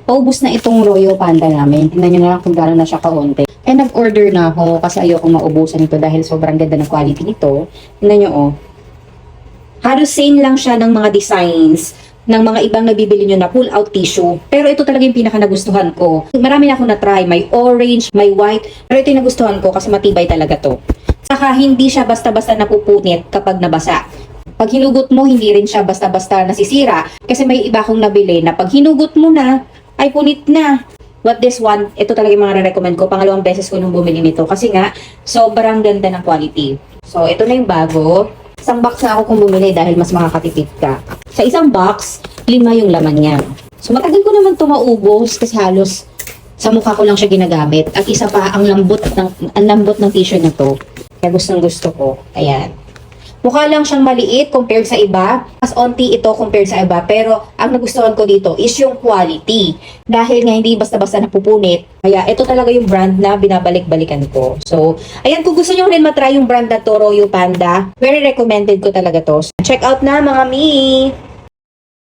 paubos na itong Royal Panda namin. Tingnan nyo na lang kung gano'n na siya kaunti. And nag-order na ako kasi ayoko maubusan ito dahil sobrang ganda ng quality nito. Tingnan nyo oh. Halos same lang siya ng mga designs ng mga ibang nabibili nyo na pull-out tissue. Pero ito talaga yung pinaka nagustuhan ko. Marami na ako na-try. May orange, may white. Pero ito yung nagustuhan ko kasi matibay talaga to. Saka hindi siya basta-basta napupunit kapag nabasa. Pag hinugot mo, hindi rin siya basta-basta nasisira. Kasi may iba akong nabili na pag hinugot mo na, ay punit na. But this one, ito talaga yung mga re-recommend ko. Pangalawang beses ko nung bumili nito. Kasi nga, sobrang ganda ng quality. So, ito na yung bago. Isang box na ako kung bumili dahil mas makakatipid ka. Sa isang box, 5 yung laman niya. So, matagal ko naman ito maubos kasi halos sa mukha ko lang siya ginagamit. At isa pa, ang lambot ng tissue na to. Kaya gustong gusto ko. Ayan. Mukha lang siyang maliit compared sa iba. Mas onti ito compared sa iba. Pero ang nagustuhan ko dito is yung quality. Dahil nga hindi basta-basta napupunit. Kaya ito talaga yung brand na binabalik-balikan ko. So, ayan, kung gusto nyo rin matry yung brand na to, Royal Panda, very recommended ko talaga to. Check out na mga mi!